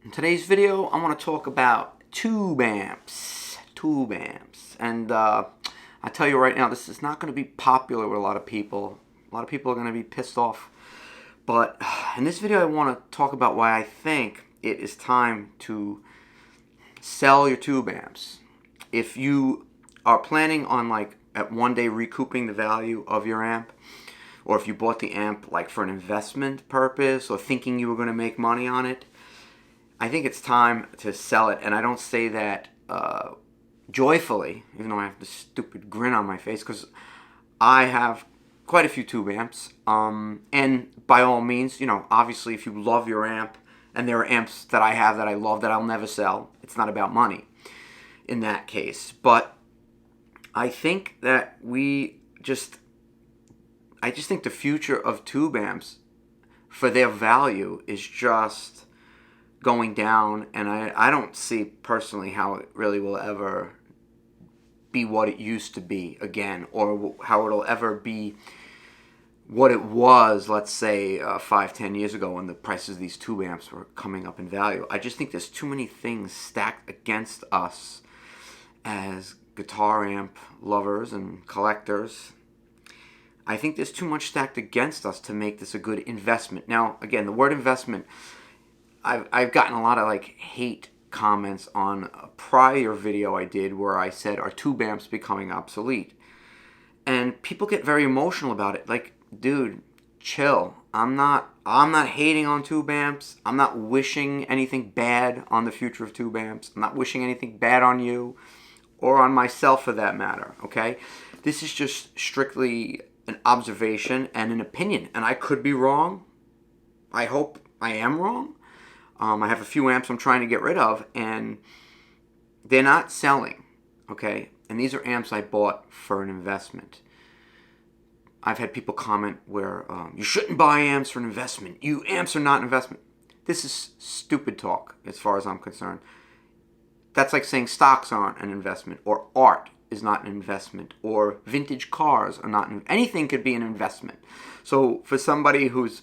In today's video, I want to talk about tube amps. Tube amps. And I tell you right now, this is not going to be popular with a lot of people. A lot of people are going to be pissed off. But in this video, I want to talk about why I think it is time to sell your tube amps. If you are planning on at one day recouping the value of your amp, or if you bought the amp for an investment purpose or thinking you were going to make money on it, I think it's time to sell it. And I don't say that joyfully, even though I have this stupid grin on my face, because I have quite a few tube amps. And by all means, obviously if you love your amp, and there are amps that I have that I love that I'll never sell, it's not about money in that case. But I think that I just think the future of tube amps for their value is just going down, and I don't see personally how it really will ever be what it used to be again, or how it'll ever be what it was, let's say 5-10 years ago when the prices of these tube amps were coming up in value. I just think there's too many things stacked against us as guitar amp lovers and collectors. I think there's too much stacked against us to make this a good investment. Now, again, the word investment, I've gotten a lot of hate comments on a prior video I did where I said, are tube amps becoming obsolete? And people get very emotional about it. Dude, chill. I'm not hating on tube amps. I'm not wishing anything bad on the future of tube amps. I'm not wishing anything bad on you or on myself for that matter, okay? This is just strictly an observation and an opinion, and I could be wrong. I hope I am wrong. I have a few amps I'm trying to get rid of, and they're not selling, okay? And these are amps I bought for an investment. I've had people comment where you shouldn't buy amps for an investment. Amps are not an investment. This is stupid talk as far as I'm concerned. That's like saying stocks aren't an investment, or art is not an investment, or vintage cars are not anything could be an investment. So for somebody who's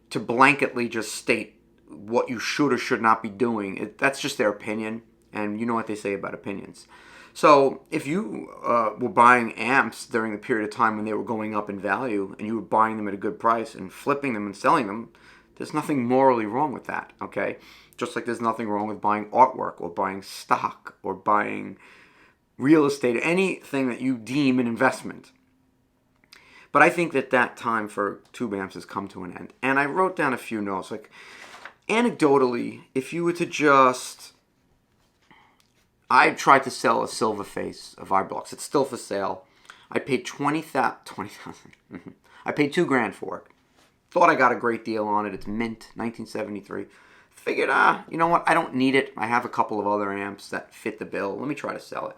to blanketly just state what you should or should not be doing, that's just their opinion, and you know what they say about opinions. So if you were buying amps during the period of time when they were going up in value, and you were buying them at a good price and flipping them and selling them, there's nothing morally wrong with that, okay? Just like there's nothing wrong with buying artwork or buying stock or buying real estate, anything that you deem an investment. But I think that time for tube amps has come to an end. And I wrote down a few notes. Anecdotally, if you were to I tried to sell a silver face of Vibrolux. It's still for sale. I paid $20,000. I paid $2,000 for it. Thought I got a great deal on it. It's mint, 1973. Figured, you know what? I don't need it. I have a couple of other amps that fit the bill. Let me try to sell it.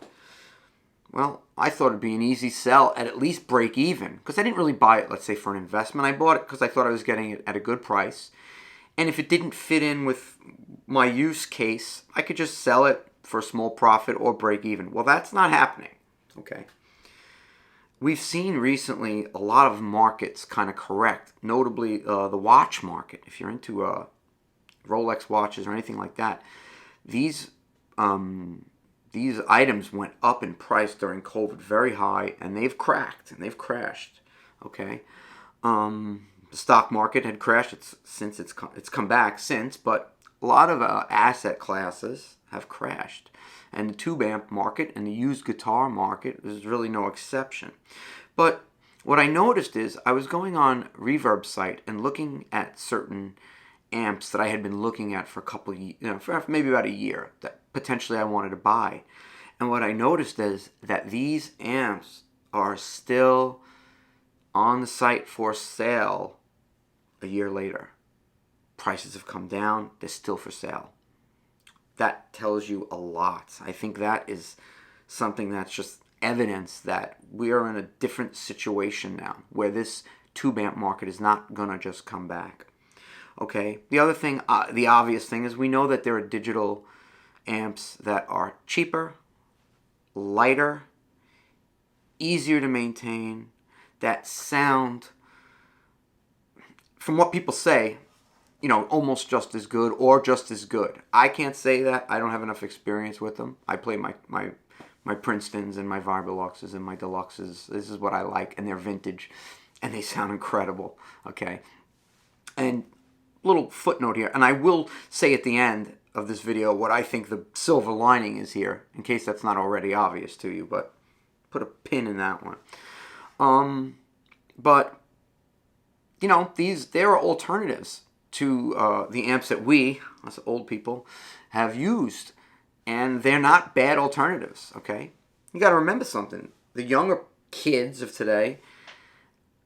Well, I thought it'd be an easy sell at least break even, because I didn't really buy it, let's say, for an investment. I bought it because I thought I was getting it at a good price. And if it didn't fit in with my use case, I could just sell it for a small profit or break even. Well, that's not happening, okay? We've seen recently a lot of markets kind of correct, notably the watch market. If you're into Rolex watches or anything like that, these items went up in price during COVID very high, and they've cracked and they've crashed, okay? The stock market had crashed. It's come back since, but a lot of asset classes have crashed. And the tube amp market and the used guitar market is really no exception. But what I noticed is I was going on Reverb's site and looking at certain amps that I had been looking at for a couple of years, for maybe about a year, that potentially I wanted to buy. And what I noticed is that these amps are still on the site for sale a year later. Prices have come down. They're still for sale. That tells you a lot. I think that is something that's just evidence that we are in a different situation now, where this tube amp market is not going to just come back. Okay? The other thing, the obvious thing, is we know that there are digital amps that are cheaper, lighter, easier to maintain, that sound, from what people say, almost just as good or just as good. I can't say that. I don't have enough experience with them. I play my Princetons and my Vibraluxes and my Deluxes. This is what I like, and they're vintage, and they sound incredible. Okay, and little footnote here, and I will say at the end of this video what I think the silver lining is here, in case that's not already obvious to you, but put a pin in that one. But there are alternatives to the amps that we, us old people, have used, and they're not bad alternatives. Okay, you got to remember something: the younger kids of today,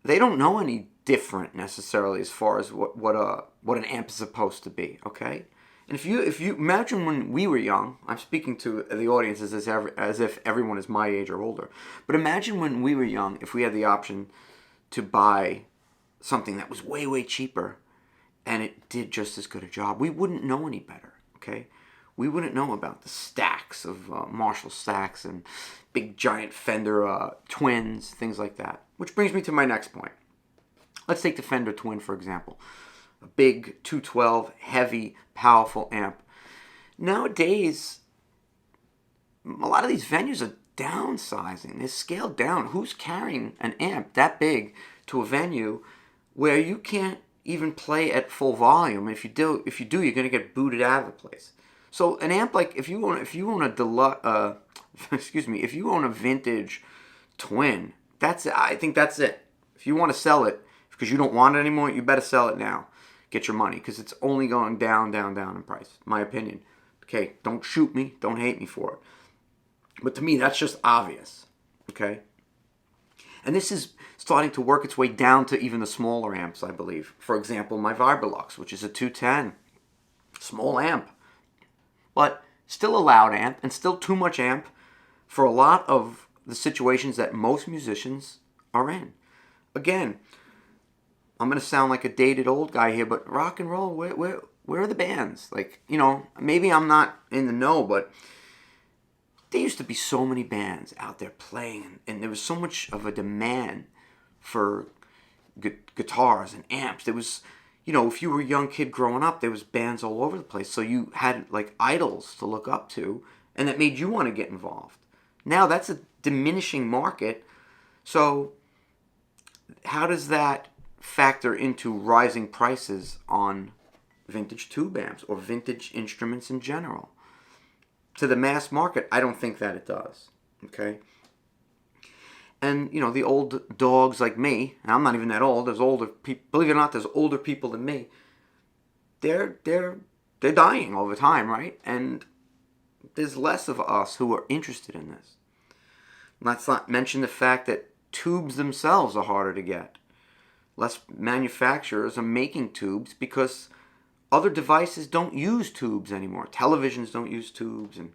they don't know any different necessarily as far as what an amp is supposed to be. Okay, and if you imagine when we were young, I'm speaking to the audience as if everyone is my age or older, but imagine when we were young, if we had the option to buy something that was way, way cheaper and it did just as good a job, we wouldn't know any better. Okay, we wouldn't know about the stacks of Marshall stacks and big giant Fender twins, things like that. Which brings me to my next point. Let's take the Fender Twin, for example. A big 212, heavy, powerful amp. Nowadays, a lot of these venues are downsizing. They're scaled down. Who's carrying an amp that big to a venue where you can't even play at full volume? If you do, you're going to get booted out of the place. So an amp like if you own a vintage Twin, I think that's it. If you want to sell it because you don't want it anymore, you better sell it now. Get your money, because it's only going down, down, down in price. My opinion. Okay, don't shoot me, don't hate me for it. But to me, that's just obvious. Okay? And this is starting to work its way down to even the smaller amps, I believe. For example, my Vibralux, which is a 210. Small amp. But still a loud amp, and still too much amp for a lot of the situations that most musicians are in. Again, I'm going to sound like a dated old guy here, but rock and roll, where are the bands? Like, maybe I'm not in the know, but there used to be so many bands out there playing, and there was so much of a demand for guitars and amps. There was, if you were a young kid growing up, there was bands all over the place. So you had like idols to look up to, and that made you want to get involved. Now that's a diminishing market. So how does that factor into rising prices on vintage tube amps or vintage instruments in general? To the mass market, I don't think that it does. Okay? And, the old dogs like me, and I'm not even that old, there's older people, believe it or not, there's older people than me, they're dying all the time, right? And there's less of us who are interested in this. Let's not mention the fact that tubes themselves are harder to get. Less manufacturers are making tubes because other devices don't use tubes anymore. Televisions don't use tubes, and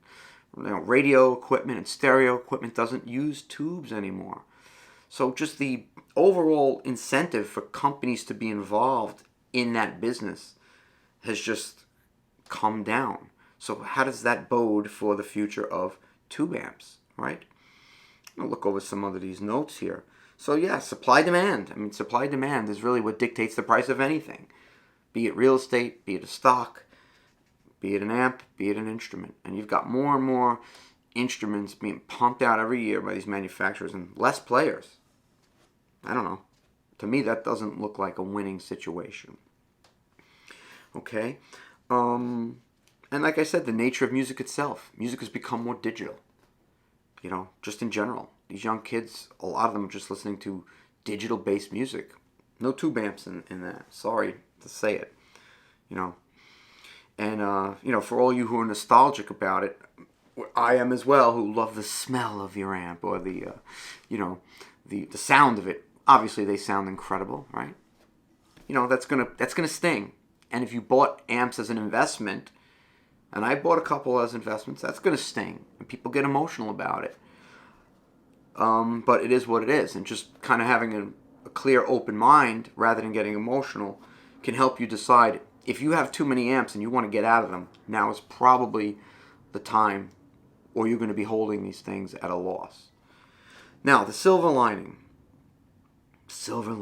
radio equipment and stereo equipment doesn't use tubes anymore. So just the overall incentive for companies to be involved in that business has just come down. So how does that bode for the future of tube amps, right? I'll look over some of these notes here. So yeah, supply-demand. I mean, supply-demand is really what dictates the price of anything. Be it real estate, be it a stock, be it an amp, be it an instrument. And you've got more and more instruments being pumped out every year by these manufacturers and less players. I don't know. To me, that doesn't look like a winning situation. Okay? And like I said, the nature of music itself. Music has become more digital. Just in general. These young kids, a lot of them are just listening to digital-based music. No tube amps in that. Sorry to say it. And, for all you who are nostalgic about it, I am as well, who love the smell of your amp or the sound of it. Obviously, they sound incredible, right? That's gonna sting. And if you bought amps as an investment, and I bought a couple as investments, that's gonna sting, and people get emotional about it. But it is what it is, and just kind of having a clear, open mind rather than getting emotional can help you decide. If you have too many amps and you want to get out of them, now is probably the time, or you're going to be holding these things at a loss. Now, the silver lining. The silver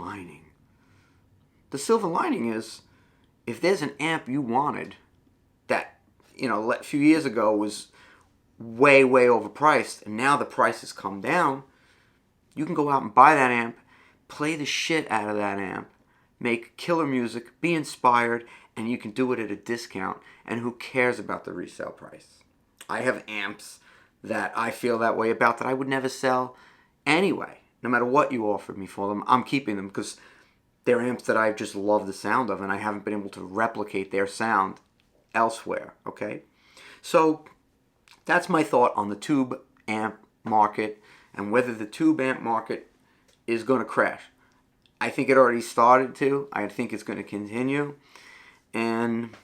lining is if there's an amp you wanted that, a few years ago was way, way overpriced, and now the price has come down, you can go out and buy that amp, play the shit out of that amp, make killer music, be inspired, and you can do it at a discount. And who cares about the resale price? I have amps that I feel that way about that I would never sell anyway. No matter what you offered me for them, I'm keeping them because they're amps that I just love the sound of, and I haven't been able to replicate their sound elsewhere, okay? So that's my thought on the tube amp market and whether the tube amp market is going to crash. I think it already started to. I think it's going to continue. And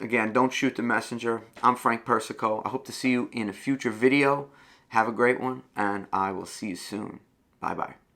again, don't shoot the messenger. I'm Frank Persico. I hope to see you in a future video. Have a great one, and I will see you soon. Bye-bye.